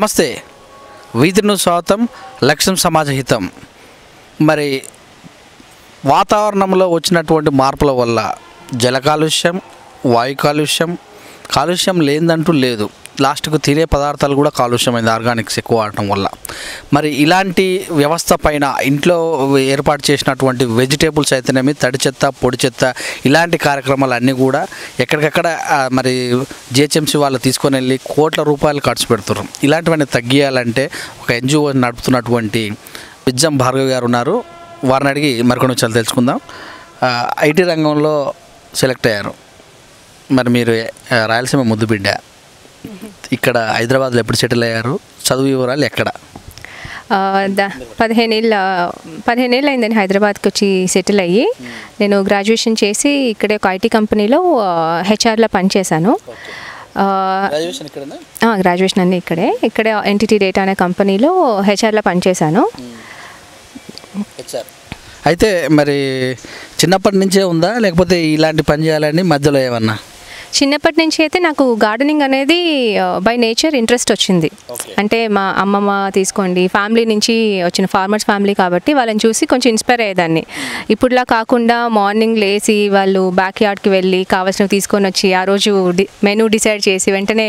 నమస్తే. వీధిను స్వాగతం, లక్ష్యం సమాజహితం. మరి వాతావరణంలో వచ్చినటువంటి మార్పుల వల్ల జల కాలుష్యం, వాయు కాలుష్యం లేదంటూ లేదు. లాస్ట్కు తినే పదార్థాలు కూడా కాలుష్యమైంది, ఆర్గానిక్స్ ఎక్కువ వాడటం వల్ల. మరి ఇలాంటి వ్యవస్థ పైన ఇంట్లో ఏర్పాటు చేసినటువంటి వెజిటేబుల్స్ అయితేనేమి, తడి చెత్త, పొడి చెత్త, ఇలాంటి కార్యక్రమాలు అన్నీ కూడా ఎక్కడికక్కడ మరి జిహెచ్ఎంసీ వాళ్ళు తీసుకొని వెళ్ళి కోట్ల రూపాయలు ఖర్చు పెడుతున్నారు. ఇలాంటివన్నీ తగ్గియాలంటే ఒక ఎన్జిఓ నడుపుతున్నటువంటి బిజ్జం భార్గవి గారు ఉన్నారు. వారిని అడిగి మరికొన్ని విషయాలు తెలుసుకుందాం. ఐటీ రంగంలో సెలెక్ట్ అయ్యారు. మరి మీరు రాయలసీమ ముద్దుబిడ్డ, ఇక్కడ హైదరాబాద్లో ఎప్పుడు సెటిల్ అయ్యారు? చదువు వివరాలు ఎక్కడ? 15 ఏళ్ళు అయిందని హైదరాబాద్కి వచ్చి సెటిల్ అయ్యి నేను గ్రాడ్యుయేషన్ చేసి ఇక్కడే ఒక ఐటీ కంపెనీలో హెచ్ఆర్లో పనిచేశాను. గ్రాడ్యుయేషన్ అన్నీ ఇక్కడే ఎన్టీటీ డేటా అనే కంపెనీలో హెచ్ఆర్లో పనిచేశాను. అయితే మరి చిన్నప్పటి నుంచే ఉందా, లేకపోతే ఇలాంటి పని చేయాలని మధ్యలో ఏమన్నా? చిన్నప్పటి నుంచి అయితే నాకు గార్డెనింగ్ అనేది బై నేచర్ ఇంట్రెస్ట్ వచ్చింది. అంటే మా అమ్మమ్మ తీసుకోండి, ఫ్యామిలీ నుంచి వచ్చిన ఫార్మర్స్ ఫ్యామిలీ కాబట్టి వాళ్ళని చూసి కొంచెం ఇన్స్పైర్ అయ్యేదాన్ని. ఇప్పుడులా కాకుండా మార్నింగ్ లేచి వాళ్ళు బ్యాక్ యార్డ్కి వెళ్ళి కావాల్సినవి తీసుకొని వచ్చి ఆ రోజు మెనూ డిసైడ్ చేసి వెంటనే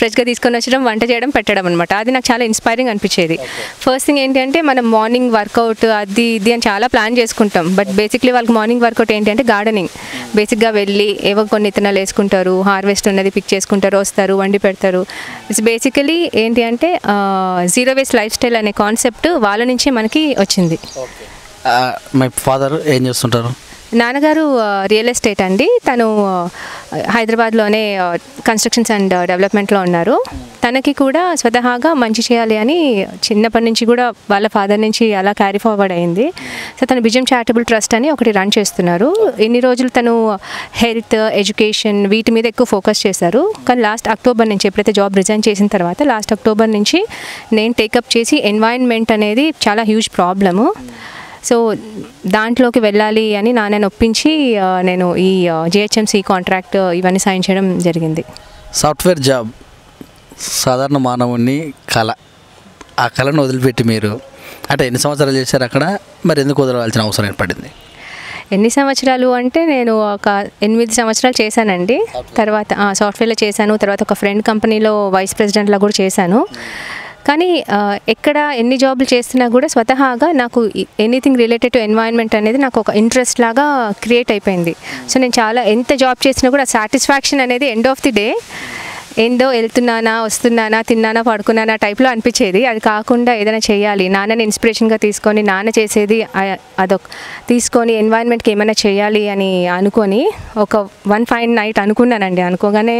ఫ్రెష్గా తీసుకొని వచ్చడం, వంట చేయడం, పెట్టడం అనమాట. అది నాకు చాలా ఇన్స్పైరింగ్ అనిపించేది. ఫస్ట్ థింగ్ ఏంటంటే మనం మార్నింగ్ వర్కౌట్ అది ఇది అని చాలా ప్లాన్ చేసుకుంటాం. బట్ బేసిక్లీ వాళ్ళకి మార్నింగ్ వర్కౌట్ ఏంటంటే గార్డెనింగ్. బేసిక్గా వెళ్ళి ఏవో కొన్ని ఇత్తనాలు వేసుకుంటారు, హార్వెస్ట్ ఉన్నది పిక్ చేసుకుంటారు, వస్తారు, వండి పెడతారు. ఇట్స్ బేసికలీ ఏంటి అంటే జీరో వేస్ట్ లైఫ్ స్టైల్ అనే కాన్సెప్ట్ వాళ్ళ నుంచే మనకి వచ్చింది. మై ఫాదర్ ఏం చేస్తుంటారు? నాన్నగారు రియల్ ఎస్టేట్ అండి. తను హైదరాబాద్లోనే కన్స్ట్రక్షన్స్ అండ్ డెవలప్మెంట్లో ఉన్నారు. తనకి కూడా స్వతహాగా మంచి చేయాలి అని చిన్నప్పటి నుంచి కూడా వాళ్ళ ఫాదర్ నుంచి అలా క్యారీ ఫార్వర్డ్ అయింది. సో తను బిజం చారిటబుల్ ట్రస్ట్ అని ఒకటి రన్ చేస్తున్నారు. ఇన్ని రోజులు తను హెల్త్, ఎడ్యుకేషన్ వీటి మీద ఎక్కువ ఫోకస్ చేశారు. కానీ లాస్ట్ అక్టోబర్ నుంచి, ఎప్పుడైతే జాబ్ రిజైన్ చేసిన తర్వాత లాస్ట్ అక్టోబర్ నుంచి నేను టేకప్ చేసి ఎన్వైరన్మెంట్ అనేది చాలా హ్యూజ్ ప్రాబ్లము. సో దాంట్లోకి వెళ్ళాలి అని నాన్నని ఒప్పించి నేను ఈ జిహెచ్ఎంసీ కాంట్రాక్ట్ ఇవన్నీ సైన్ చేయడం జరిగింది. సాఫ్ట్వేర్ జాబ్ సాధారణ మానవుని కళ. ఆ కళను వదిలిపెట్టి మీరు అంటే ఎన్ని సంవత్సరాలు చేశారు అక్కడ? మరి ఎందుకు వదలవలసిన అవసరం ఏర్పడింది? ఎన్ని సంవత్సరాలు అంటే నేను ఒక 8 సంవత్సరాలు చేశానండి. తర్వాత సాఫ్ట్వేర్లో చేశాను. తర్వాత ఒక ఫ్రెండ్ కంపెనీలో వైస్ ప్రెసిడెంట్లా కూడా చేశాను. కానీ ఎక్కడ ఎన్ని జాబులు చేస్తున్నా కూడా స్వతహాగా నాకు ఎనీథింగ్ రిలేటెడ్ టు ఎన్వైరన్మెంట్ అనేది నాకు ఒక ఇంట్రెస్ట్ లాగా క్రియేట్ అయిపోయింది. సో నేను చాలా ఎంత జాబ్ చేసినా కూడా సాటిస్ఫాక్షన్ అనేది ఎండ్ ఆఫ్ ది డే ఏందో వెళ్తున్నానా, వస్తున్నానా, తిన్నానా, పడుకున్నానా టైప్లో అనిపించేది. అది కాకుండా ఏదైనా చేయాలి, నాన్నని ఇన్స్పిరేషన్గా తీసుకొని నాన్న చేసేది అదొక తీసుకొని ఎన్వైరన్మెంట్కి ఏమైనా చేయాలి అని అనుకొని ఒక 1 ఫైన్ నైట్ అనుకున్నానండి. అనుకోగానే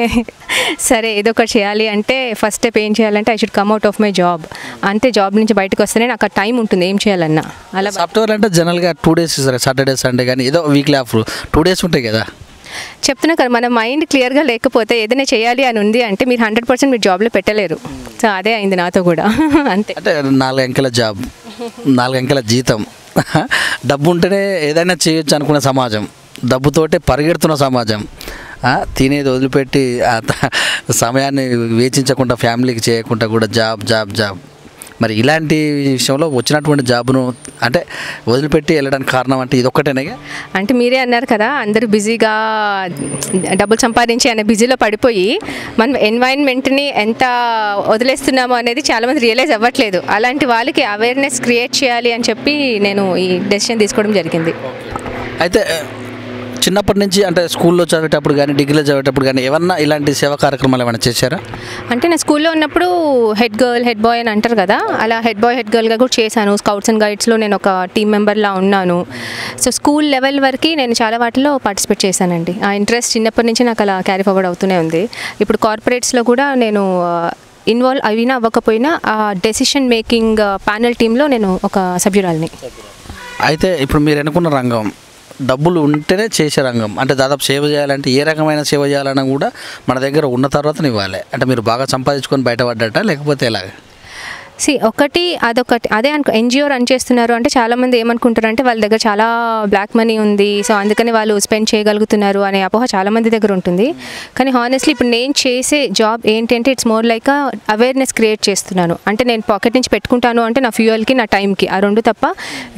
సరే ఏదో ఒకటి చేయాలి అంటే ఫస్ట్ స్టెప్ ఏం చేయాలంటే I should come out of my job. అంతే, జాబ్ నుంచి బయటకు వస్తేనే నాకు ఆ టైం ఉంటుంది ఏం చేయాలన్నా. అలా సాఫ్ట్వేర్ అంటే జనరల్గా 2 డేస్ ఇస్తారు, సాటర్డే సండే, కానీ ఏదో వీక్లీ ఆఫ్ 2 డేస్ ఉంటాయి కదా. చెప్తున్నా కదా, మన మైండ్ క్లియర్గా లేకపోతే ఏదైనా చేయాలి అని ఉంది అంటే మీరు 100% మీరు జాబ్లో పెట్టలేరు. సో అదే అయింది నాతో కూడా. అంతే, అంటే 4 అంకెల జాబ్, 4 అంకెల జీతం, డబ్బు ఉంటేనే ఏదైనా చేయొచ్చు అనుకునే సమాజం, డబ్బుతోటే పరిగెడుతున్న సమాజం, తినేది వదిలిపెట్టి సమయాన్ని వేచించకుండా ఫ్యామిలీకి చేయకుండా కూడా జాబ్ జాబ్ జాబ్. మరి ఇలాంటి విషయంలో వచ్చినటువంటి జాబ్ను అంటే వదిలిపెట్టి వెళ్ళడానికి కారణం అంటే ఇదొక్కటేనే? అంటే మీరే అన్నారు కదా, అందరూ బిజీగా డబ్బులు సంపాదించి అనే బిజీలో పడిపోయి మనం ఎన్వైరన్మెంట్ని ఎంత వదిలేస్తున్నామో అనేది చాలామంది రియలైజ్ అవ్వట్లేదు. అలాంటి వాళ్ళకి అవేర్నెస్ క్రియేట్ చేయాలి అని చెప్పి నేను ఈ డెసిషన్ తీసుకోవడం జరిగింది. అయితే చిన్నప్పటి నుంచి అంటే స్కూల్లో చదివేటప్పుడు కానీ డిగ్రీలో చదివేటప్పుడు కానీ ఏమన్నా ఇలాంటి సేవా కార్యక్రమాలు ఏమైనా చేశారా? అంటే నేను స్కూల్లో ఉన్నప్పుడు హెడ్ గర్ల్, హెడ్ బాయ్ అని అంటారు కదా, అలా హెడ్ బాయ్, హెడ్ గర్ల్గా కూడా చేశాను. స్కౌట్స్ అండ్ గైడ్స్లో నేను ఒక టీమ్ మెంబర్లా ఉన్నాను. సో స్కూల్ లెవెల్ వరకు నేను చాలా వాటిలో పార్టిసిపేట్ చేశానండి. ఆ ఇంట్రెస్ట్ చిన్నప్పటి నుంచి నాకు అలా క్యారీ ఫార్వర్డ్ అవుతూనే ఉంది. ఇప్పుడు కార్పొరేట్స్లో కూడా నేను ఇన్వాల్వ్ అయినా అవ్వకపోయినా ఆ డెసిషన్ మేకింగ్ ప్యానెల్ టీంలో నేను ఒక సభ్యురాలిని. అయితే ఇప్పుడు మీరు అనుకున్న రంగం డబ్బులు ఉంటేనే చేసే రంగం, అంటే దాదాపు సేవ చేయాలంటే ఏ రకమైన సేవ చేయాలన్నా కూడా మన దగ్గర ఉన్న తర్వాత ఇవ్వాలి. అంటే మీరు బాగా సంపాదించుకొని బయటపడ్డట లేకపోతే ఎలాగ? ఒకటి అదొకటి అదే ఎన్జిఓ రన్ చేస్తున్నారు అంటే చాలామంది ఏమనుకుంటారు అంటే వాళ్ళ దగ్గర చాలా బ్లాక్ మనీ ఉంది, సో అందుకని వాళ్ళు స్పెండ్ చేయగలుగుతున్నారు అనే అపోహ చాలామంది దగ్గర ఉంటుంది. కానీ హానెస్ట్లీ ఇప్పుడు నేను చేసే జాబ్ ఏంటంటే it's more like awareness create చేస్తున్నాను. అంటే నేను పాకెట్ నుంచి పెట్టుకుంటాను అంటే నా ఫ్యూయల్కి నా టైంకి ఆ రెండు తప్ప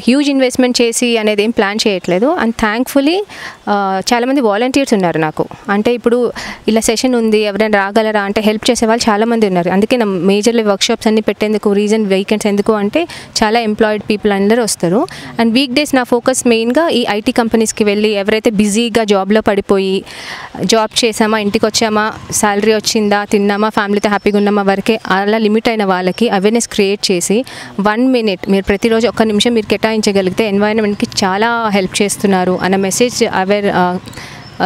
హ్యూజ్ ఇన్వెస్ట్మెంట్ చేసి అనేది ఏం ప్లాన్ చేయట్లేదు. అండ్ థ్యాంక్ఫుల్లీ చాలామంది వాలంటీర్స్ ఉన్నారు నాకు. అంటే ఇప్పుడు ఇలా సెషన్ ఉంది ఎవరైనా రాగలరా అంటే హెల్ప్ చేసే వాళ్ళు చాలామంది ఉన్నారు. అందుకే నా మేజర్లీ వర్క్షాప్స్ అన్ని పెట్టేందుకు రీజన్ వీకెండ్స్ ఎందుకు అంటే చాలా ఎంప్లాయిడ్ పీపుల్ అందరూ వస్తారు. అండ్ వీక్ డేస్ నా ఫోకస్ మెయిన్గా ఈ ఐటీ కంపెనీస్కి వెళ్ళి ఎవరైతే బిజీగా జాబ్లో పడిపోయి జాబ్ చేసామా ఇంటికి వచ్చామా శాలరీ వచ్చిందా తిన్నామా ఫ్యామిలీతో హ్యాపీగా ఉన్నామా వరకే అలా లిమిట్ అయిన వాళ్ళకి అవేర్నెస్ క్రియేట్ చేసి 1 minute మీరు ప్రతిరోజు 1 నిమిషం మీరు కేటాయించగలిగితే ఎన్వైరన్మెంట్కి చాలా హెల్ప్ చేస్తున్నారు అన్న మెసేజ్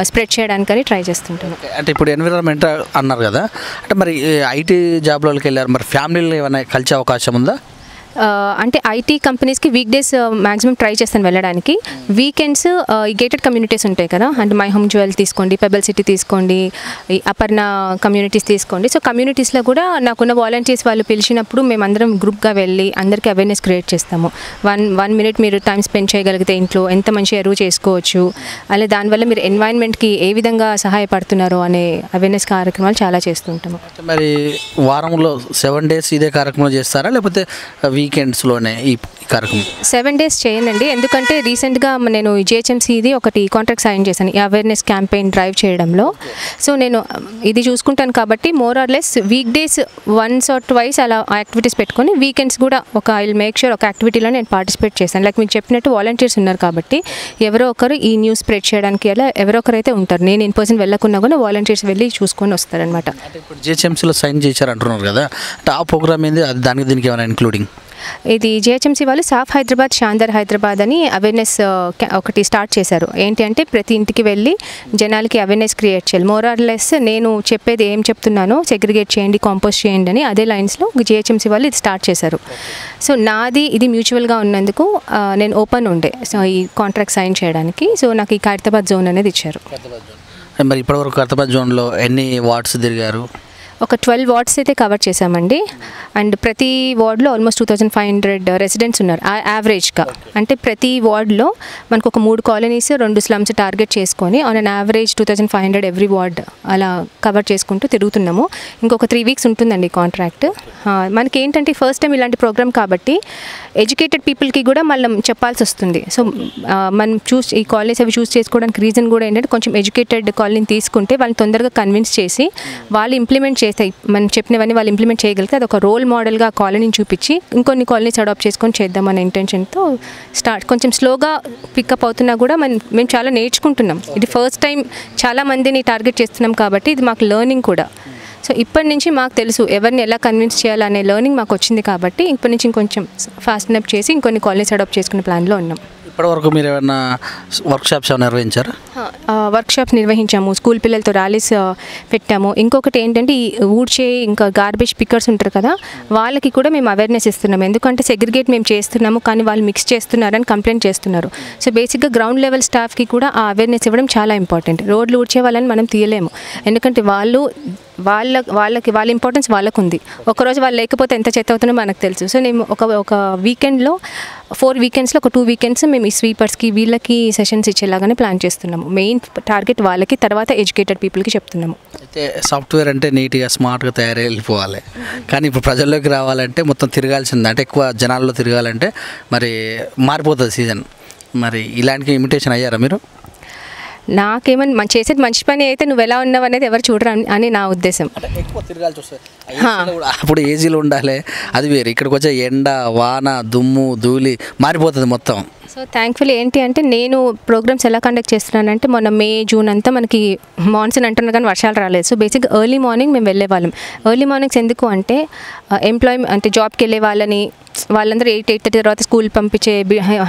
స్ప్రెడ్ చేయడానికని ట్రై చేస్తుంటాను. అంటే ఇప్పుడు ఎన్విరాన్మెంట్ అన్నారు కదా, అంటే మరి ఐటీ జాబ్లోకి వెళ్ళారు, మరి ఫ్యామిలీలో ఏమైనా కలిసే అవకాశం ఉందా? అంటే ఐటీ కంపెనీస్కి వీక్ డేస్ మ్యాక్సిమం ట్రై చేస్తాను వెళ్ళడానికి. వీకెండ్స్ ఈ గేటెడ్ కమ్యూనిటీస్ ఉంటాయి కదా, అంటే మై హోమ్ జ్యువెల్ తీసుకోండి, పెబల్ సిటీ తీసుకోండి, ఈ అపర్ణ కమ్యూనిటీస్ తీసుకోండి. సో కమ్యూనిటీస్లో కూడా నాకున్న వాలంటీర్స్ వాళ్ళు పిలిచినప్పుడు మేమందరం గ్రూప్గా వెళ్ళి అందరికీ అవేర్నెస్ క్రియేట్ చేస్తాము. వన్ మినిట్ మీరు టైం స్పెండ్ చేయగలిగితే ఇంట్లో ఎంత మంచి ఎరువు చేసుకోవచ్చు, అలాగే దానివల్ల మీరు ఎన్వైరన్మెంట్కి ఏ విధంగా సహాయపడుతున్నారో అనే అవేర్నెస్ కార్యక్రమాలు చాలా చేస్తుంటాము. మరి వారంలో 7 days ఇదే కార్యక్రమం చేస్తారా, లేకపోతే వీకెండ్స్లోనే ఈ కార్యక్రమం? 7 days చేయనండి, ఎందుకంటే రీసెంట్గా నేను జిహెచ్ఎంసీది ఒకటి కాంట్రాక్ట్ సైన్ చేశాను ఈ అవేర్నెస్ క్యాంపెయిన్ డ్రైవ్ చేయడంలో. సో నేను ఇది చూసుకుంటాను కాబట్టి more or less week days 1 or 2 అలా యాక్టివిటీస్ పెట్టుకొని వీకెండ్స్ కూడా ఐ విల్ మేక్ షూర్ ఒక యాక్టివిటీలో నేను పార్టిసిపేట్ చేశాను. లైక్ మీకు చెప్పినట్టు వాలంటీర్స్ ఉన్నారు కాబట్టి ఎవరో ఒకరు ఈ న్యూస్ స్ప్రెడ్ చేయడానికి అలా ఎవరో ఒకరైతే ఉంటారు. నేను ఇన్ పర్సన్ వెళ్ళకున్నా కూడా వాలంటీర్స్ వెళ్ళి చూసుకొని వస్తారనమాట. అంటే ఇప్పుడు జిహెచ్ఎంసీలో సైన్ చేశారు అంటున్నారు కదా, అంటే ఆ ప్రోగ్రామ్ ఏంది, అది దానికి దీనికి ఏమైనా ఇంక్లూడింగ్? ఇది జిహెచ్ఎంసీ వాళ్ళు సాఫ్ హైదరాబాద్ షాందార్ హైదరాబాద్ అని అవేర్నెస్ ఒకటి స్టార్ట్ చేశారు. ఏంటి అంటే ప్రతి ఇంటికి వెళ్ళి జనాలకి అవేర్నెస్ క్రియేట్ చేయాలి. మోర్ ఆర్ లెస్ నేను చెప్పేది ఏం చెప్తున్నానో సెగ్రిగేట్ చేయండి, కాంపోస్ట్ చేయండి అని అదే లైన్స్లో జిహెచ్ఎంసీ వాళ్ళు ఇది స్టార్ట్ చేశారు. సో నాది ఇది మ్యూచువల్గా ఉన్నందుకు నేను ఓపెన్ ఉండే సో ఈ కాంట్రాక్ట్ సైన్ చేయడానికి. సో నాకు ఈ ఖైరతాబాద్ జోన్ అనేది ఇచ్చారు. మరి ఇప్పటివరకు ఖైరతాబాద్ జోన్లో ఎన్ని వార్డ్స్ తిరిగారు? ఒక 12 వార్డ్స్ అయితే కవర్ చేసామండి. అండ్ ప్రతి వార్డులో ఆల్మోస్ట్ 2500 రెసిడెంట్స్ ఉన్నారు యావరేజ్గా. అంటే ప్రతి వార్డులో మనకు ఒక 3 కాలనీస్ 2 స్లమ్స్ టార్గెట్ చేసుకొని on an average 2500 every ward అలా కవర్ చేసుకుంటూ తిరుగుతున్నాము. ఇంకొక 3 weeks ఉంటుందండి కాంట్రాక్ట్. మనకి ఏంటంటే ఫస్ట్ టైం ఇలాంటి ప్రోగ్రామ్ కాబట్టి ఎడ్యుకేటెడ్ పీపుల్కి కూడా మళ్ళీ చెప్పాల్సి వస్తుంది. సో మనం ఈ కాలనీస్ అవి చూస్ చేసుకోవడానికి రీజన్ కూడా ఏంటంటే కొంచెం ఎడ్యుకేటెడ్ కాలనీని తీసుకుంటే వాళ్ళని తొందరగా కన్విన్స్ చేసి వాళ్ళు ఇంప్లిమెంట్ చేస్తాయి. మనం చెప్పినవన్నీ వాళ్ళు ఇంప్లిమెంట్ చేయగలిగితే అది ఒక రోల్ మోడల్గా కాలనీని చూపించి ఇంకొన్ని కాలనీస్ అడాప్ట్ చేసుకొని చేద్దామనే ఇంటెన్షన్తో కొంచెం స్లోగా పికప్ అవుతున్నా కూడా మేము చాలా నేర్చుకుంటున్నాం. ఇది ఫస్ట్ టైం చాలా మందిని టార్గెట్ చేస్తున్నాం కాబట్టి ఇది మాకు లెర్నింగ్ కూడా. సో ఇప్పటి నుంచి మాకు తెలుసు ఎవరిని ఎలా కన్విన్స్ చేయాలనే లెర్నింగ్ మాకు వచ్చింది కాబట్టి ఇప్పటి నుంచి ఇంకొంచెం ఫాస్ట్ అప్ చేసి ఇంకొన్ని కాలనీస్ అడాప్ట్ చేసుకునే ప్లాన్లో ఉన్నాం. ఇప్పటివరకు మీరు ఏమైనా వర్క్షాప్స్ నిర్వహించారా? వర్క్షాప్స్ నిర్వహించాము, స్కూల్ పిల్లలతో ర్యాలీస్ పెట్టాము. ఇంకొకటి ఏంటంటే ఈ ఊడ్చే ఇంకా గార్బేజ్ పిక్కర్స్ ఉంటారు కదా వాళ్ళకి కూడా మేము అవేర్నెస్ ఇస్తున్నాము. ఎందుకంటే సెగ్రిగేట్ మేము చేస్తున్నాము కానీ వాళ్ళు మిక్స్ చేస్తున్నారని కంప్లైంట్ చేస్తున్నారు. సో బేసిక్గా గ్రౌండ్ లెవెల్ స్టాఫ్కి కూడా ఆ అవేర్నెస్ ఇవ్వడం చాలా ఇంపార్టెంట్. రోడ్లు ఊడ్చే వాళ్ళని మనం తీయలేము, ఎందుకంటే వాళ్ళ ఇంపార్టెన్స్ వాళ్ళకు ఉంది. ఒకరోజు వాళ్ళు లేకపోతే ఎంత చెత్త అవుతుందో మనకు తెలుసు. సో నేను ఒక వీకెండ్లో 4 weekends ఒక 2 weekends మేము ఈ స్వీపర్స్కి వీళ్ళకి సెషన్స్ ఇచ్చేలాగానే ప్లాన్ చేస్తున్నాము. మెయిన్ టార్గెట్ వాళ్ళకి, తర్వాత ఎడ్యుకేటెడ్ పీపుల్కి చెప్తున్నాము. అయితే సాఫ్ట్వేర్ అంటే నీట్గా స్మార్ట్గా తయారై వెళ్ళిపోవాలి, కానీ ఇప్పుడు ప్రజల్లోకి రావాలంటే మొత్తం తిరగాల్సిందే. అంటే ఎక్కువ జనాల్లో తిరగాలంటే మరి మారిపోతుంది సీజన్. మరి ఇలాంటి ఇమిటేషన్ అయ్యారా మీరు? నాకేమన్నా చేసేది మంచి పని అయితే నువ్వు ఎలా ఉన్నావు అనేది ఎవరు చూడరు అని నా ఉద్దేశం. ఎక్కువ తిరగాల్సి వస్తుంది, అప్పుడు ఏజీలో ఉండాలి, అది వేరు. ఇక్కడికి వచ్చే ఎండ, వాన, దుమ్ము, ధూళి మారిపోతుంది మొత్తం. సో థ్యాంక్ఫుల్లీ ఏంటి అంటే నేను ప్రోగ్రామ్స్ ఎలా కండక్ట్ చేస్తున్నానంటే మొన్న May, June అంతా మనకి మాన్సూన్ అంటున్నారు కానీ వర్షాలు రాలేదు. సో బేసిక్గా ఎర్లీ మార్నింగ్ మేము వెళ్ళే వాళ్ళం. ఎర్లీ మార్నింగ్స్ ఎందుకు అంటే అంటే జాబ్కి వెళ్ళే వాళ్ళందరూ 8-8:30 తర్వాత స్కూల్ పంపించే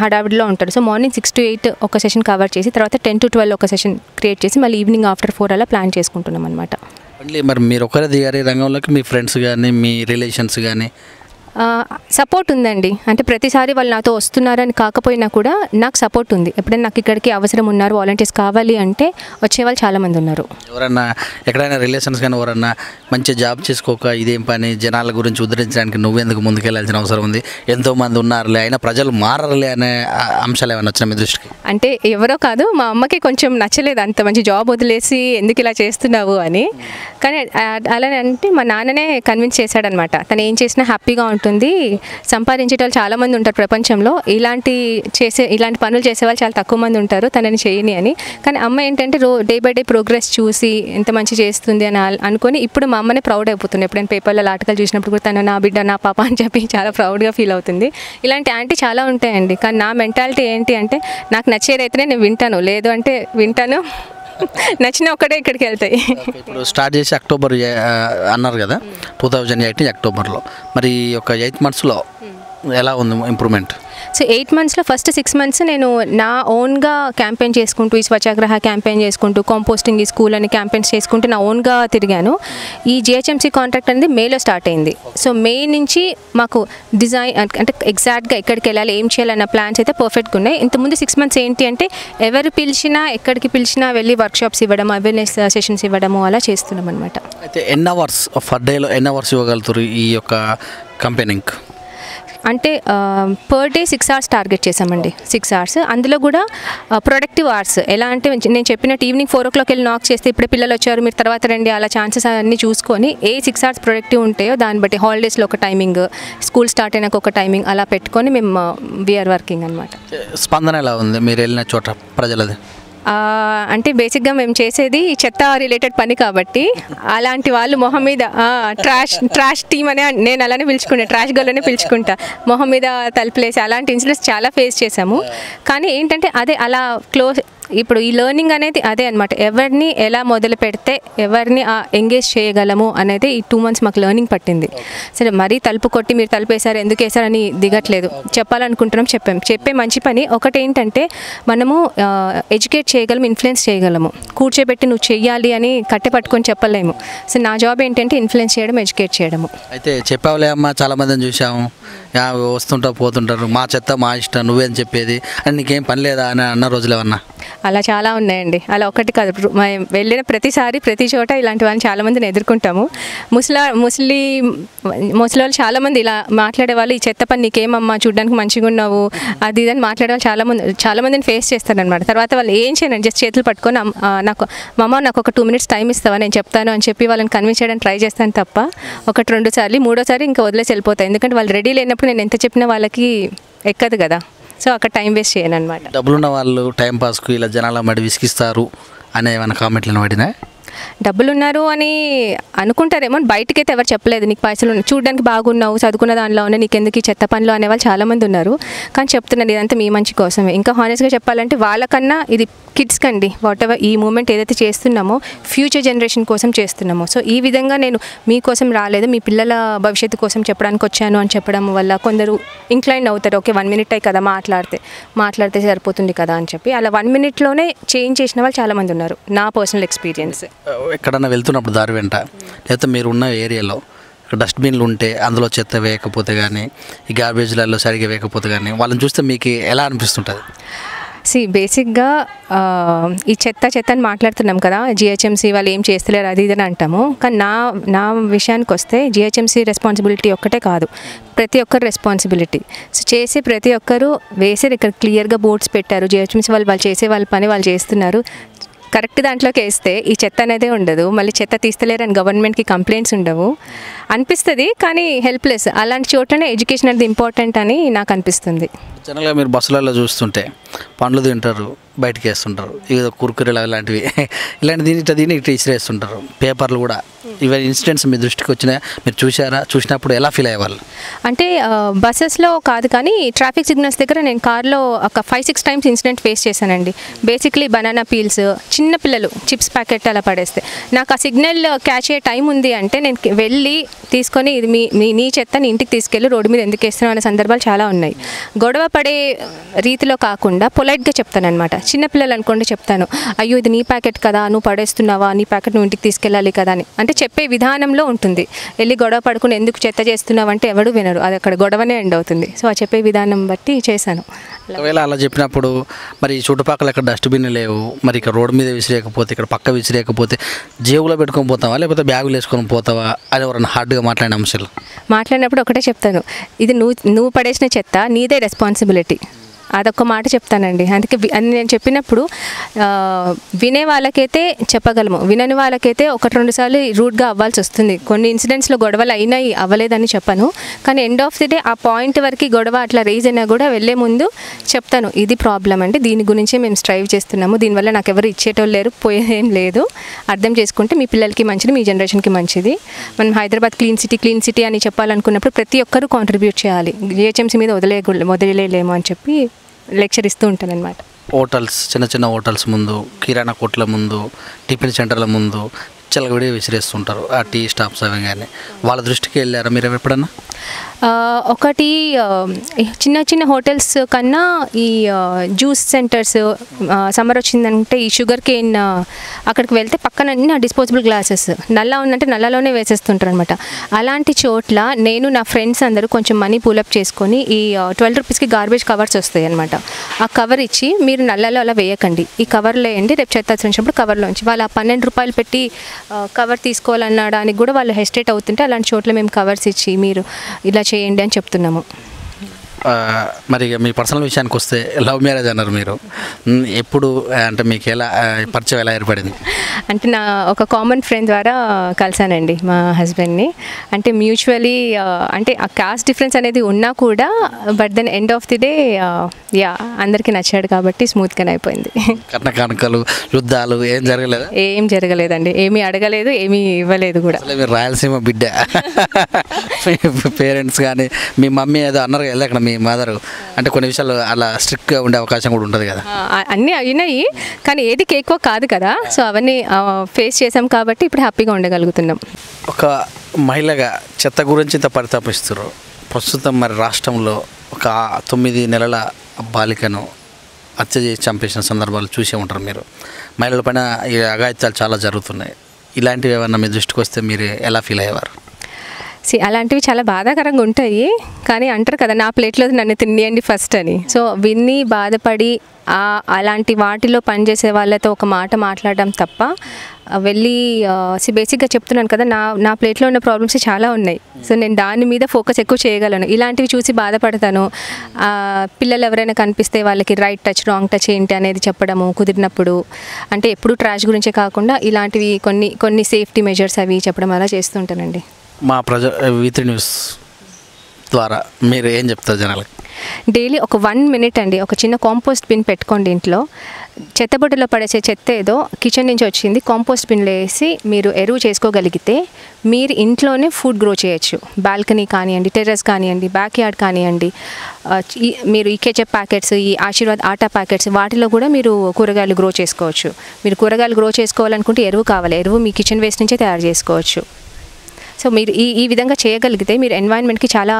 హడావిడిలో ఉంటారు. సో మార్నింగ్ 6 to 8 ఒక సెషన్ కవర్ చేసి తర్వాత 10 to 12 ఒక సెషన్ క్రియేట్ చేసి మళ్ళీ ఈవినింగ్ ఆఫ్టర్ 4 అలా ప్లాన్ చేసుకుంటున్నాం అనమాట. మళ్ళీ మరి మీరు ఒకరే దిగారు రంగంలోకి, మీ ఫ్రెండ్స్ కానీ మీ రిలేషన్స్ కానీ? సపోర్ట్ ఉందండి. అంటే ప్రతిసారి వాళ్ళు నాతో వస్తున్నారని కాకపోయినా కూడా నాకు సపోర్ట్ ఉంది. ఎప్పుడైనా నాకు ఇక్కడికి అవసరం ఉన్నారు, వాలంటీర్స్ కావాలి అంటే వచ్చేవాళ్ళు చాలామంది ఉన్నారు. ఎవరన్నా ఎక్కడైనా రిలేషన్స్ కానీ ఎవరన్నా మంచి జాబ్ చేసుకోక ఇదేం పని జనాల గురించి ఉద్ధరించడానికి నువ్వెందుకు ముందుకెళ్లాల్సిన అవసరం ఉంది, ఎంతోమంది ఉన్నారులే అయినా ప్రజలు మారలే అనే అంశాలు ఏమైనా వచ్చినా మీ దృష్టికి? అంటే ఎవరో కాదు, మా అమ్మకి కొంచెం నచ్చలేదు అంత మంచి జాబ్ వదిలేసి ఎందుకు ఇలా చేస్తున్నావు అని. కానీ అలానే అంటే మా నాన్ననే కన్విన్స్ చేశాడనమాట. తను ఏం చేసినా హ్యాపీగా ఉంటుంది, సంపాదించే వాళ్ళు చాలామంది ఉంటారు ప్రపంచంలో, ఇలాంటి పనులు చేసేవాళ్ళు చాలా తక్కువ మంది ఉంటారు, తనని చేయని అని. కానీ అమ్మ ఏంటంటే డే బై డే ప్రోగ్రెస్ చూసి ఎంత మంచి చేస్తుంది అని అనుకొని ఇప్పుడు మా అమ్మనే ప్రౌడ్ అయిపోతుంది. ఎప్పుడైనా పేపర్లో ఆర్టికల్ చూసినప్పుడు కూడా తను నా బిడ్డ నా పాప అని చెప్పి చాలా ప్రౌడ్గా ఫీల్ అవుతుంది. ఇలాంటి యాంటీ చాలా ఉంటాయండి. కానీ నా మెంటాలిటీ ఏంటి అంటే నాకు నచ్చేదైతేనే నేను వింటాను, లేదు అంటే వింటాను, నచ్చిన ఒక్కటే ఇక్కడికి వెళ్తాయి. ఇప్పుడు స్టార్ట్ చేసి అక్టోబర్ అన్నారు కదా, 2018 అక్టోబర్లో. మరి ఒక 8 monthsలో ఎలా ఉంది ఇంప్రూవ్మెంట్? సో 8 monthsలో ఫస్ట్ 6 months నేను నా ఓన్గా క్యాంపెయిన్ చేసుకుంటూ, ఈ స్వచ్ఛాగ్రహ క్యాంపెయిన్ చేసుకుంటూ, కాంపోస్టింగ్ ఈ స్కూల్ అని క్యాంపెయిన్స్ చేసుకుంటూ నా ఓన్గా తిరిగాను. ఈ జిహెచ్ఎంసీ కాంట్రాక్ట్ అనేది మేలో స్టార్ట్ అయింది. సో మే నుంచి మాకు డిజైన్ అంటే ఎగ్జాక్ట్గా ఎక్కడికి వెళ్ళాలి, ఏం చేయాలన్న ప్లాన్స్ అయితే పర్ఫెక్ట్గా ఉన్నాయి. ఇంతకుముందు 6 months ఏంటి అంటే ఎవరు పిలిచినా ఎక్కడికి పిలిచినా వెళ్ళి వర్క్షాప్స్ ఇవ్వడం, అవేర్నెస్ సెషన్స్ ఇవ్వడము అలా చేస్తున్నాం అనమాట. అయితే ఎన్ని అవర్స్ ఫర్ డేలో ఎన్ని అవర్స్ ఇవ్వగలుగుతారు ఈ యొక్క కంపెనీకి? అంటే పర్ డే 6 hours టార్గెట్ చేసామండి. 6 hours అందులో కూడా ప్రొడక్టివ్ అవర్స్. ఎలా అంటే నేను చెప్పినట్టు ఈవినింగ్ 4 o'clock వెళ్ళి నాక్ చేస్తే ఇప్పుడే పిల్లలు వచ్చారు మీరు తర్వాత రండి అలా ఛాన్సెస్ అన్నీ చూసుకొని 6 hours ప్రొడక్టివ్ ఉంటాయో దాన్ని బట్టి హాలిడేస్లో ఒక టైమింగ్, స్కూల్ స్టార్ట్ అయినాక ఒక టైమింగ్ అలా పెట్టుకొని మేము వీఆర్ వర్కింగ్ అనమాట. స్పందన ఎలా ఉంది మీరు వెళ్ళిన చోట ప్రజలది? అంటే బేసిక్గా మేము చేసేది చెత్త రిలేటెడ్ పని కాబట్టి అలాంటి వాళ్ళు మొహం మీద ట్రాష్ టీమ్ అనే నేను అలానే పిలుచుకుంటా, ట్రాష్ గర్ల్ అనే పిలుచుకుంటా, మొహం మీద తలుపులేసి అలాంటి ఇన్సిడెంట్స్ చాలా ఫేస్ చేసాము. కానీ ఏంటంటే అదే అలా ఇప్పుడు ఈ లెర్నింగ్ అనేది అదే అనమాట. ఎవరిని ఎలా మొదలు పెడితే ఎవరిని ఎంగేజ్ చేయగలము అనేది ఈ 2 months మాకు లెర్నింగ్ పట్టింది. సరే మరీ తలుపు కొట్టి మీరు తలుపు వేసారు ఎందుకు వేసారని దిగట్లేదు, చెప్పాలనుకుంటున్నాం చెప్పే మంచి పని. ఒకటి ఏంటంటే మనము ఎడ్యుకేట్ చేయగలము, ఇన్ఫ్లుయెన్స్ చేయగలము. కూర్చోబెట్టి నువ్వు చెయ్యాలి అని కట్టె పట్టుకొని చెప్పలేము. సో నా జాబ్ ఏంటంటే ఇన్ఫ్లుయెన్స్ చేయడం, ఎడ్యుకేట్ చేయడము. అయితే చెప్పావులే అమ్మ, చాలామందిని చూసాము వస్తుంటా పోతుంటారు, మా చెత్త మా ఇష్టం నువ్వేం చెప్పేది అని, నీకేం పని లేదా అని అన్న రోజులు ఏమన్నా? అలా చాలా ఉన్నాయండి. అలా ఒకటి కాదు, వెళ్ళిన ప్రతిసారి ప్రతి చోట ఇలాంటి వాళ్ళని చాలామందిని ఎదుర్కొంటాము. ముసలి వాళ్ళు చాలామంది ఇలా మాట్లాడేవాళ్ళు, ఈ చెత్త పని నీకేమమ్మా చూడడానికి మంచిగా ఉన్నావు అది ఇదని మాట్లాడేవాళ్ళు చాలామందిని ఫేస్ చేస్తారనమాట. తర్వాత వాళ్ళు ఏం చేయను జస్ట్ చేతులు పట్టుకొని నాకు ఒక 2 minutes టైం ఇస్తావా నేను చెప్తాను అని చెప్పి వాళ్ళని కన్విన్స్ చేయడానికి ట్రై చేస్తాను తప్ప 1-2 సార్లు, 3వసారి ఇంకా వదిలేసి వెళ్ళిపోతాయి. ఎందుకంటే వాళ్ళు రెడీ లేనప్పుడు నేను ఎంత చెప్పినా వాళ్ళకి ఎక్కదు కదా. సో అక్కడ టైం వేస్ట్ చేయను అనమాట. డబ్బులున్న వాళ్ళు టైంపాస్కు ఇలా జనాల మడి విసిగిస్తారు అనే ఏమైనా కామెంట్లను పడినా? డబ్బులు ఉన్నారు అని అనుకుంటారేమో, బయటకైతే ఎవరు చెప్పలేదు నీకు పైసలు చూడడానికి బాగున్నావు చదువుకున్న దానిలో ఉన్నాయి నీకెందుకు ఈ చెత్త పనులు అనేవాళ్ళు చాలామంది ఉన్నారు. కానీ చెప్తున్నాను ఇదంతా మీ మంచి కోసమే. ఇంకా హానెస్ట్గా చెప్పాలంటే వాళ్ళకన్నా ఇది కిడ్స్ కండి, వాట్ ఎవర్ ఈ మూమెంట్ ఏదైతే చేస్తున్నామో ఫ్యూచర్ జనరేషన్ కోసం చేస్తున్నామో. సో ఈ విధంగా నేను మీకోసం రాలేదు, మీ పిల్లల భవిష్యత్తు కోసం చెప్పడానికి వచ్చాను అని చెప్పడం వల్ల కొందరు ఇంక్లైన్ అవుతారు. ఓకే 1 minute కదా మాట్లాడితే సరిపోతుంది కదా అని చెప్పి అలా 1 minuteలోనే చేంజ్ చేసిన వాళ్ళు చాలామంది ఉన్నారు. నా పర్సనల్ ఎక్స్పీరియన్స్. ఎక్కడన్నా వెళ్తున్నప్పుడు దారి వెంట లేకపోతే మీరు ఉన్న ఏరియాలో డస్ట్బిన్లు ఉంటే అందులో చెత్త వేయకపోతే కానీ, ఈ గార్బేజ్లలో సరిగ్గా వేయకపోతే కానీ వాళ్ళని చూస్తే మీకు ఎలా అనిపిస్తుంటుంది? బేసిక్గా ఈ చెత్త అని మాట్లాడుతున్నాం కదా, జిహెచ్ఎంసీ వాళ్ళు ఏం చేస్తలేరు అది ఇదని అంటాము. కానీ నా విషయానికి వస్తే జిహెచ్ఎంసీ రెస్పాన్సిబిలిటీ ఒక్కటే కాదు, ప్రతి ఒక్కరు రెస్పాన్సిబిలిటీ. సో చేసే ప్రతి ఒక్కరు వేసే ఇక్కడ క్లియర్గా బోర్డ్స్ పెట్టారు, జిహెచ్ఎంసీ వాళ్ళు చేసే వాళ్ళ పని వాళ్ళు చేస్తున్నారు. కరెక్ట్ దాంట్లోకి వేస్తే ఈ చెత్త అనేది ఉండదు, మళ్ళీ చెత్త తీస్తలేరని గవర్నమెంట్కి కంప్లైంట్స్ ఉండవు అనిపిస్తుంది. కానీ హెల్ప్లెస్ అలాంటి చోటనే ఎడ్యుకేషన్ అనేది ఇంపార్టెంట్ అని నాకు అనిపిస్తుంది. జనరల్గా మీరు బస్సులలో చూస్తుంటే పండ్లు తింటారు, బయటకు వేస్తుంటారు, ఏదో కుర్కురేలు అలాంటివి ఇలాంటి దీన్ని ఇటు ఇసిరేస్తుంటారు, పేపర్లు కూడా. ఇవన్నీ ఇన్సిడెంట్స్ మీ దృష్టికి వచ్చినాయి, మీరు చూసారా? చూసినప్పుడు ఎలా ఫీల్ అయ్యేవాళ్ళు? అంటే బస్సెస్లో కాదు కానీ ట్రాఫిక్ సిగ్నల్స్ దగ్గర నేను కార్లో ఒక 5-6 times ఇన్సిడెంట్ ఫేస్ చేశానండి. బేసిక్లీ బనానా పీల్స్, చిన్న పిల్లలు చిప్స్ ప్యాకెట్ అలా పడేస్తే నాకు ఆ సిగ్నల్ క్యాచ్ అయ్యే టైం ఉంది అంటే నేను వెళ్ళి తీసుకొని ఇది నీ చెత్త నీ ఇంటికి తీసుకెళ్ళి రోడ్డు మీద ఎందుకు వేస్తున్నావు అనే సందర్భాలు చాలా ఉన్నాయి. గొడవ పడే రీతిలో కాకుండా పొలైట్గా చెప్తానమాట, చిన్నపిల్లలు అనుకోండి చెప్తాను, అయ్యో ఇది నీ ప్యాకెట్ కదా, నువ్వు పడేస్తున్నావా, నీ ప్యాకెట్ నువ్వు ఇంటికి తీసుకెళ్ళాలి కదా అని. అంటే చెప్పే విధానంలో ఉంటుంది. వెళ్ళి గొడవ పడుకుని ఎందుకు చెత్త చేస్తున్నావు అంటే ఎవడు వినరు, అది అక్కడ గొడవనే ఎండ్ అవుతుంది. సో ఆ చెప్పే విధానం బట్టి చేశాను. ఒకవేళ అలా చెప్పినప్పుడు మరి చుట్టుపక్కల ఇక్కడ డస్ట్బిన్ లేవు, మరి ఇక్కడ రోడ్డు మీద విసిరేయకపోతే, ఇక్కడ పక్క విసిరేయకపోతే జేబులో పెట్టుకొని పోతావా లేకపోతే బ్యాగులు వేసుకొని పోతావా అని ఎవరైనా హార్డ్గా మాట్లాడిన అంశాలు మాట్లాడినప్పుడు ఒకటే చెప్తాను, ఇది నువ్వు పడేసిన చెత్త నీదే రెస్పాన్సిబిలిటీ, అదొక్క మాట చెప్తానండి. అందుకే అని నేను చెప్పినప్పుడు వినే వాళ్ళకైతే చెప్పగలము, వినని వాళ్ళకైతే 1-2 సార్లు రూడ్గా అవ్వాల్సి వస్తుంది. కొన్ని ఇన్సిడెంట్స్లో గొడవలు అయినాయి, అవ్వలేదని చెప్పను, కానీ ఎండ్ ఆఫ్ ది డే ఆ పాయింట్ వరకు గొడవ అట్లా రేజ్ అయినా కూడా వెళ్ళే ముందు చెప్తాను, ఇది ప్రాబ్లం అంటే దీని గురించే మేము స్ట్రైవ్ చేస్తున్నాము, దీనివల్ల నాకు ఎవరు ఇచ్చేటోళ్ళు లేరు, పోయేదేం లేదు, అర్థం చేసుకుంటే మీ పిల్లలకి మంచిది, మీ జనరేషన్కి మంచిది. మనం హైదరాబాద్ క్లీన్ సిటీ అని చెప్పాలనుకున్నప్పుడు ప్రతి ఒక్కరూ కాంట్రిబ్యూట్ చేయాలి, జిహెచ్ఎంసీ మీద వదిలేలేము అని చెప్పి లెక్చర్ ఇస్తూ ఉంటాను అనమాట. హోటల్స్, చిన్న హోటల్స్ ముందు, కిరాణా కొట్ల ముందు, టిఫిన్ సెంటర్ల ముందు చెలగడి విసిరేస్తుంటారు ఆ టీ స్టాప్స్ అవి, కానీ వాళ్ళ దృష్టికి వెళ్ళారా మీరు ఎప్పుడన్నా? ఒకటి చిన్న హోటల్స్ కన్నా ఈ జ్యూస్ సెంటర్స్, సమ్మర్ వచ్చిందంటే ఈ షుగర్ కేన్ అక్కడికి వెళ్తే పక్కన అన్ని డిస్పోజబుల్ గ్లాసెస్ నల్లా ఉందంటే నల్లాలోనే వేసేస్తుంటారు అనమాట. అలాంటి చోట్ల నేను నా ఫ్రెండ్స్ అందరూ కొంచెం మనీ పూలప్ చేసుకొని ఈ 12 రూపీస్కి గార్బేజ్ కవర్స్ వస్తాయి అనమాట. ఆ కవర్ ఇచ్చి మీరు నల్లలో అలా వేయకండి, ఈ కవర్లో వేయండి, రేపు చెత్త వచ్చినప్పుడు కవర్లోంచి వాళ్ళు ఆ 12 రూపాయలు పెట్టి కవర్ తీసుకోవాలనడానికి కూడా వాళ్ళు హెసిటేట్ అవుతుంటే అలాంటి చోట్ల మేము కవర్స్ ఇచ్చి మీరు ఇలా చేయండి అని చెప్తున్నాము. మరి మీ పర్సనల్ విషయానికి వస్తే లవ్ మ్యారేజ్ అన్నారు మీరు, ఎప్పుడు అంటే మీకు ఎలా పరిచయం ఎలా ఏర్పడింది? అంటే నా ఒక కామన్ ఫ్రెండ్ ద్వారా కలిసానండి మా హస్బెండ్ని. అంటే మ్యూచువలీ అంటే ఆ కాస్ట్ డిఫరెన్స్ అనేది ఉన్నా కూడా but then end of the day yeah అందరికీ నచ్చాడు కాబట్టి స్మూత్గానే అయిపోయింది. కట్న కానుకలు, యుద్ధాలు ఏం జరగలేదు? ఏం జరగలేదండి, ఏమీ అడగలేదు, ఏమీ ఇవ్వలేదు కూడా. మీరు రాయలసీమ బిడ్డ, పేరెంట్స్ కానీ మీ మమ్మీ ఏదో అన్నారు కదా అక్కడ మీ మదర్, అంటే కొన్ని విషయాలు అలా స్ట్రిక్ట్గా ఉండే అవకాశం కూడా ఉంటుంది కదా? అన్నీ అయినాయి కానీ ఏది ఎక్కువ కాదు కదా, సో అవన్నీ ఫేస్ చేసాం కాబట్టి ఇప్పుడు హ్యాపీగా ఉండగలుగుతున్నాం. ఒక మహిళగా చెత్త గురించి ఇంత పరితాపిస్తారు. ప్రస్తుతం మరి రాష్ట్రంలో ఒక 9 నెలల బాలికను హత్య చేసి చంపేసిన సందర్భాలు చూసే ఉంటారు మీరు. మహిళల పైన ఈ అఘాయిత్యాలు చాలా జరుగుతున్నాయి. ఇలాంటివి ఏమన్నా మీ దృష్టికి వస్తే మీరు ఎలా ఫీల్ అయ్యేవారు? అలాంటివి చాలా బాధాకరంగా ఉంటాయి, కానీ అంటారు కదా నా ప్లేట్లో నన్ను తినేయండి ఫస్ట్ అని. సో విన్ని బాధపడి అలాంటి వాటిలో పనిచేసే వాళ్ళతో ఒక మాట మాట్లాడడం తప్ప వెళ్ళి బేసిక్గా చెప్తున్నాను కదా నా ప్లేట్లో ఉన్న ప్రాబ్లమ్స్ చాలా ఉన్నాయి. సో నేను దాని మీద ఫోకస్ ఎక్కువ చేయగలను. ఇలాంటివి చూసి బాధపడతాను. పిల్లలు ఎవరైనా కనిపిస్తే వాళ్ళకి రైట్ టచ్ రాంగ్ టచ్ ఏంటి అనేది చెప్పడము కుదిరినప్పుడు, అంటే ఎప్పుడు ట్రాష్ గురించే కాకుండా ఇలాంటివి కొన్ని సేఫ్టీ మెజర్స్ అవి చెప్పడం అలా చేస్తుంటానండి. మా V3 న్యూస్ ద్వారా మీరు ఏం చెప్తారు జనాలకి? డైలీ ఒక 1 మినిట్ అండి, ఒక చిన్న కాంపోస్ట్ బిన్ పెట్టుకోండి ఇంట్లో. చెత్తబుట్టలో పడేసే చెత్త ఏదో కిచెన్ నుంచి వచ్చింది కాంపోస్ట్ బిన్లో వేసి మీరు ఎరువు చేసుకోగలిగితే మీరు ఇంట్లోనే ఫుడ్ గ్రో చేయొచ్చు. బాల్కనీ కానివ్వండి, టెర్రస్ కానివ్వండి, బ్యాక్ యార్డ్ కానివ్వండి, మీరు ఈ కెచప్ ప్యాకెట్స్, ఈ ఆశీర్వాద్ ఆటా ప్యాకెట్స్ వాటిలో కూడా మీరు కూరగాయలు గ్రో చేసుకోవచ్చు. మీరు కూరగాయలు గ్రో చేసుకోవాలనుకుంటే ఎరువు కావాలి, ఎరువు మీ కిచెన్ వేస్ట్ నుంచే తయారు చేసుకోవచ్చు. సో మీరు ఈ విధంగా చేయగలిగితే మీరు ఎన్వైరన్మెంట్కి చాలా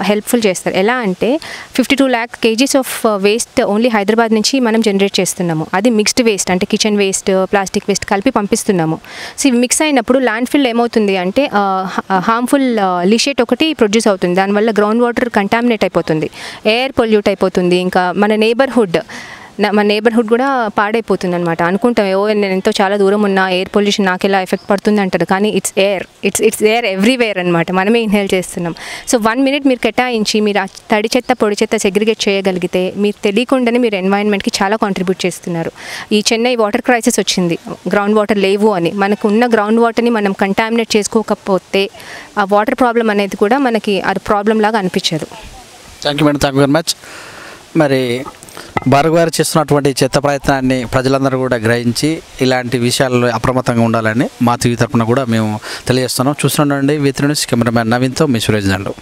హెల్ప్ఫుల్ చేస్తారు. ఎలా అంటే 52 lakh kgs of waste only Hyderabad నుంచి మనం జనరేట్ చేస్తున్నాము. అది మిక్స్డ్ వేస్ట్, అంటే కిచెన్ వేస్ట్, ప్లాస్టిక్ వేస్ట్ కలిపి పంపిస్తున్నాము. సో ఇవి మిక్స్ అయినప్పుడు ల్యాండ్ ఫిల్ ఏమవుతుంది అంటే హార్మ్ఫుల్ లిషేట్ ఒకటి ప్రొడ్యూస్ అవుతుంది. దానివల్ల గ్రౌండ్ వాటర్ కంటామినేట్ అయిపోతుంది, ఎయిర్ పొల్యూట్ అయిపోతుంది, ఇంకా మన నేబర్హుడ్ కూడా పాడైపోతుంది అనమాట. అనుకుంటాం నేను ఎంతో చాలా దూరం ఉన్న ఎయిర్ పొల్యూషన్ నాకు ఎలా ఎఫెక్ట్ పడుతుంది అంటారు, కానీ ఇట్స్ ఎయిర్ ఎవ్రీవేర్ అనమాట, మనమే ఇన్హేల్ చేస్తున్నాం. సో 1 మినిట్ మీరు కేటాయించి మీరు ఆ తడి చెత్త పొడి చెత్త సెగ్రిగేట్ చేయగలిగితే మీరు తెలియకుండానే మీరు ఎన్వైరన్మెంట్కి చాలా కాంట్రిబ్యూట్ చేస్తున్నారు. ఈ చెన్నై వాటర్ క్రైసిస్ వచ్చింది, గ్రౌండ్ వాటర్ లేవు అని. మనకు ఉన్న గ్రౌండ్ వాటర్ని మనం కంటామినేట్ చేసుకోకపోతే ఆ వాటర్ ప్రాబ్లం అనేది కూడా మనకి అది ప్రాబ్లం లాగా అనిపించదు. Thank you madam, thank you very much. మరి భార్గవ్ గారు చేస్తున్నటువంటి చెత్త ప్రయత్నాన్ని ప్రజలందరూ కూడా గ్రహించి ఇలాంటి విషయాల్లో అప్రమత్తంగా ఉండాలని మా టీవీ తరఫున కూడా మేము తెలియజేస్తున్నాం. చూస్తుండండి V3 న్యూస్. కెమెరామ్యాన్ నవీన్తో మీ సురేష్ దండు.